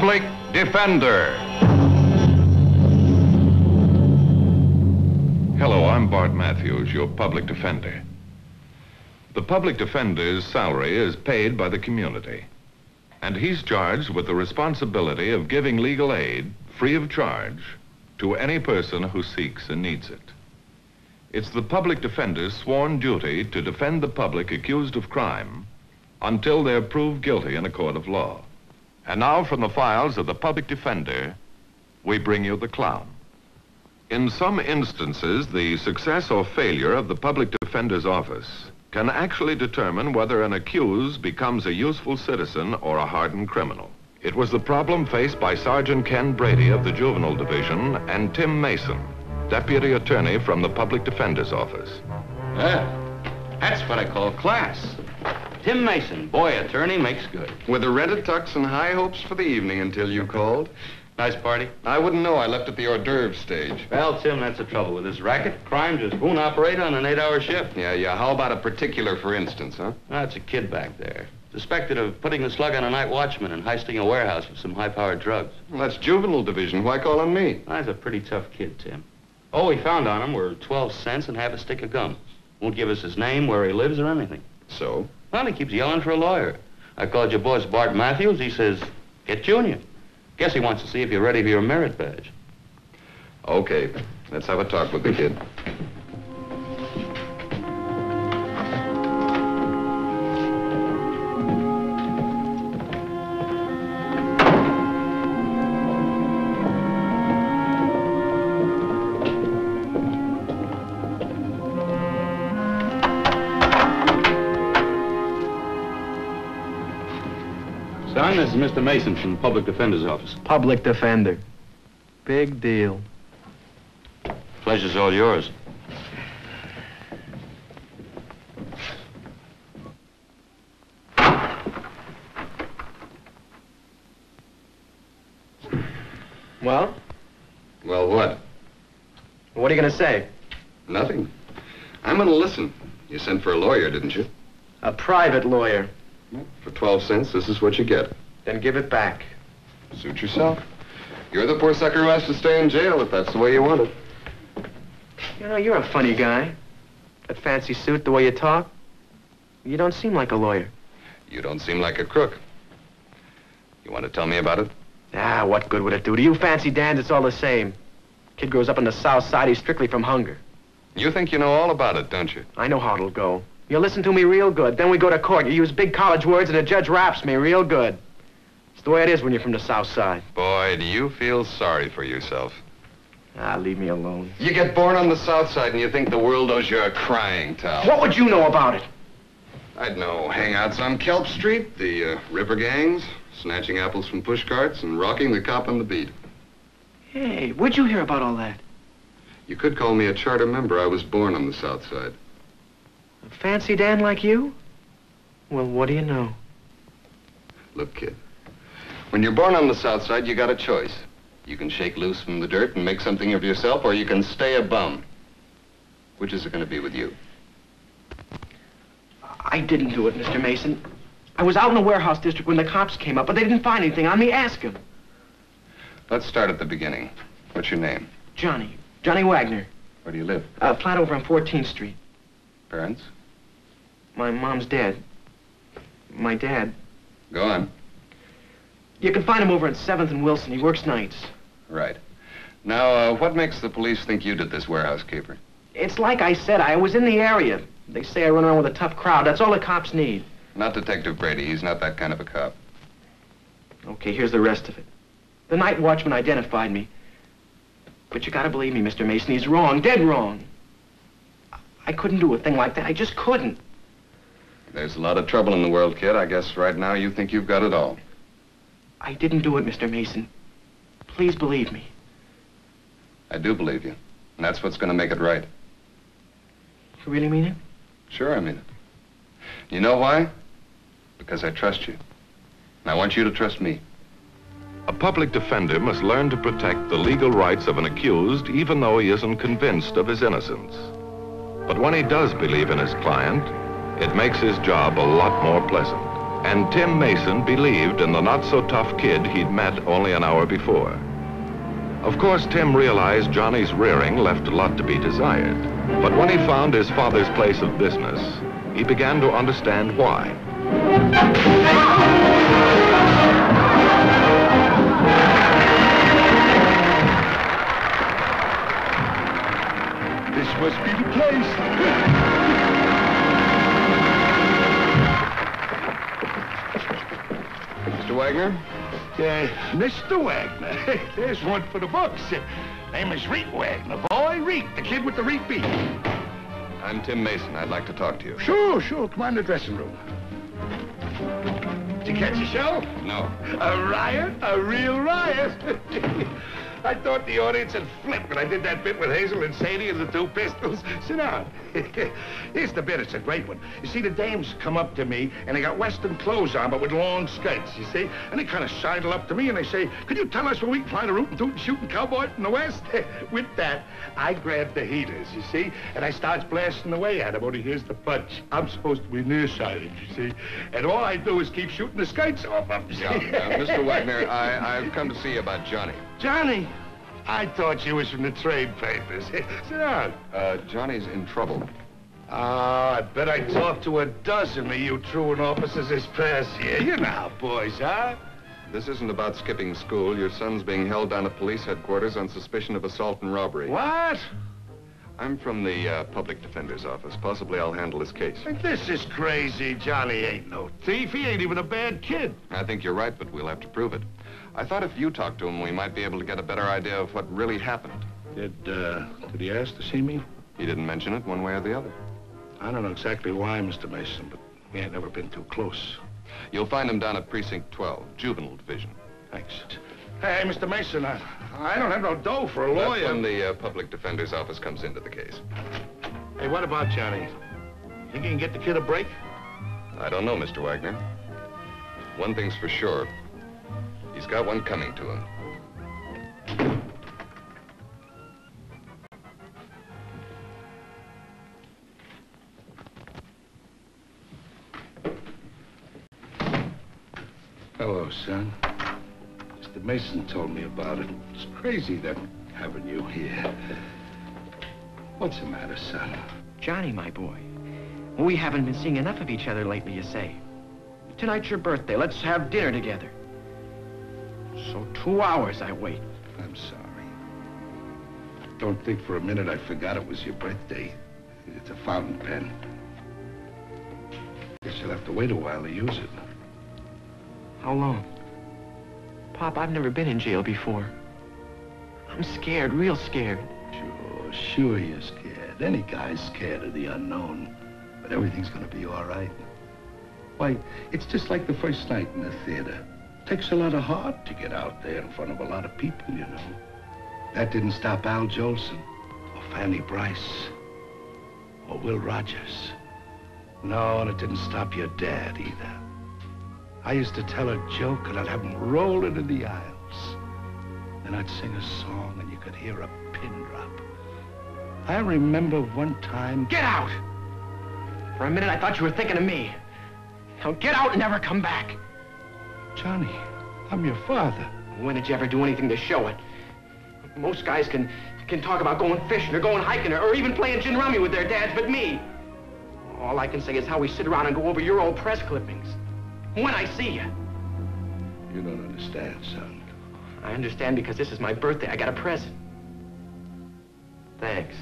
public defender. Hello, I'm Bart Matthews, your public defender. The public defender's salary is paid by the community, and he's charged with the responsibility of giving legal aid free of charge to any person who seeks and needs it. It's the public defender's sworn duty to defend the public accused of crime until they're proved guilty in a court of law. And now, from the files of the public defender, we bring you the clown. In some instances, the success or failure of the public defender's office can actually determine whether an accused becomes a useful citizen or a hardened criminal. It was the problem faced by Sergeant Ken Brady of the Juvenile Division and Tim Mason, Deputy Attorney from the Public Defender's Office. That's what I call class. Tim Mason, boy attorney, makes good. With a rented tux and high hopes for the evening until you called. Nice party? I wouldn't know. I left at the hors d'oeuvre stage. Well, Tim, that's the trouble with this racket. Crime just won't operate on an 8-hour shift. Yeah. How about a particular, for instance, huh? That's a kid back there. Suspected of putting the slug on a night watchman and heisting a warehouse with some high-powered drugs. Well, that's Juvenile Division. Why call on me? That's a pretty tough kid, Tim. All we found on him were 12 cents and half a stick of gum. Won't give us his name, where he lives, or anything. So? Well, he keeps yelling for a lawyer. I called your boss, Bart Matthews. He says, get Junior. Guess he wants to see if you're ready for your merit badge. Okay. Let's have a talk with the kid. Son, this is Mr. Mason from the Public Defender's Office. Public defender. Big deal. Pleasure's all yours. Well? Well, what? What are you going to say? Nothing. I'm going to listen. You sent for a lawyer, didn't you? A private lawyer. For 12 cents, this is what you get. Then give it back. Suit yourself. You're the poor sucker who has to stay in jail if that's the way you want it. You know, you're a funny guy. That fancy suit, the way you talk. You don't seem like a lawyer. You don't seem like a crook. You want to tell me about it? Ah, what good would it do? To you fancy Dans, it's all the same. Kid grows up on the south side, he's strictly from hunger. You think you know all about it, don't you? I know how it'll go. You listen to me real good, then we go to court. You use big college words and the judge raps me real good. It's the way it is when you're from the south side. Boy, do you feel sorry for yourself. Ah, leave me alone. You get born on the south side and you think the world owes you a crying towel. What would you know about it? I'd know hangouts on Kelp Street, the river gangs, snatching apples from push carts, and rocking the cop on the beat. Hey, where'd you hear about all that? You could call me a charter member. I was born on the south side. A fancy Dan like you? Well, what do you know? Look, kid, when you're born on the south side, you got a choice. You can shake loose from the dirt and make something of yourself, or you can stay a bum. Which is it going to be with you? I didn't do it, Mr. Mason. I was out in the warehouse district when the cops came up, but they didn't find anything on me. Ask him. Let's start at the beginning. What's your name? Johnny Wagner. Where do you live? Flat over on 14th Street. Parents? My mom's dead. My dad. Go on. You can find him over at 7th and Wilson. He works nights. Right. Now, what makes the police think you did this warehouse caper? It's like I said, I was in the area. They say I run around with a tough crowd. That's all the cops need. Not Detective Brady. He's not that kind of a cop. Okay, here's the rest of it. The night watchman identified me. But you gotta believe me, Mr. Mason, he's wrong, dead wrong. I couldn't do a thing like that. I just couldn't. There's a lot of trouble in the world, kid. I guess right now you think you've got it all. I didn't do it, Mr. Mason. Please believe me. I do believe you. And that's what's going to make it right. You really mean it? Sure, I mean it. You know why? Because I trust you. And I want you to trust me. A public defender must learn to protect the legal rights of an accused even though he isn't convinced of his innocence. But when he does believe in his client, it makes his job a lot more pleasant. And Tim Mason believed in the not-so-tough kid he'd met only an hour before. Of course, Tim realized Johnny's rearing left a lot to be desired. But when he found his father's place of business, he began to understand why. This must be the place. Mr. Wagner? Mr. Wagner. There's one for the books. Name is Reet Wagner, boy. Reet, the kid with the Reet beat. I'm Tim Mason. I'd like to talk to you. Sure. Come on in the dressing room. Did you catch the show? No. A riot? A real riot? I thought the audience had flipped when I did that bit with Hazel and Sadie and the two pistols. Sit down. Here's the bit. It's a great one. You see, the dames come up to me, and they got Western clothes on, but with long skirts, you see? And they kind of sidle up to me, and they say, could you tell us where we can find a rootin' tootin' shootin' cowboy in the West? With that, I grab the heaters, you see? And I starts blasting away at them, only here's the punch. I'm supposed to be nearsighted, you see? And all I do is keep shooting the skirts off them. Mr. Wagner, I've come to see you about Johnny. Johnny? I thought you was from the trade papers. Sit down. Johnny's in trouble. Oh, I bet I talked to a dozen of you truant officers this past year. You know how boys are. This isn't about skipping school. Your son's being held down at police headquarters on suspicion of assault and robbery. What? I'm from the public defender's office. Possibly I'll handle this case. This is crazy. Johnny ain't no thief. He ain't even a bad kid. I think you're right, but we'll have to prove it. I thought if you talked to him, we might be able to get a better idea of what really happened. Did he ask to see me? He didn't mention it one way or the other. I don't know exactly why, Mr. Mason, but we ain't never been too close. You'll find him down at Precinct 12, Juvenile Division. Thanks. Hey, Mr. Mason, I don't have no dough for a lawyer. That's when the public defender's office comes into the case. Hey, what about Johnny? Think he can get the kid a break? I don't know, Mr. Wagner. One thing's for sure. He's got one coming to him. Hello, son. Mr. Mason told me about it. It's crazy them having you here. What's the matter, son? Johnny, my boy. We haven't been seeing enough of each other lately, you say. Tonight's your birthday. Let's have dinner together. So 2 hours I wait. I'm sorry. Don't think for a minute I forgot it was your birthday. It's a fountain pen. Guess you'll have to wait a while to use it. How long? Pop, I've never been in jail before. I'm scared, real scared. Sure you're scared. Any guy's scared of the unknown. But everything's gonna be all right. Why, it's just like the first night in the theater. Takes a lot of heart to get out there in front of a lot of people, you know. That didn't stop Al Jolson, or Fanny Bryce, or Will Rogers. No, and it didn't stop your dad either. I used to tell a joke and I'd have him roll into the aisles. Then I'd sing a song and you could hear a pin drop. I remember one time... Get out! For a minute I thought you were thinking of me. Now get out and never come back. Johnny, I'm your father. When did you ever do anything to show it? Most guys can talk about going fishing or going hiking or even playing gin rummy with their dads, but me. All I can say is how we sit around and go over your old press clippings. When I see you. You don't understand, son. I understand because this is my birthday. I got a present. Thanks.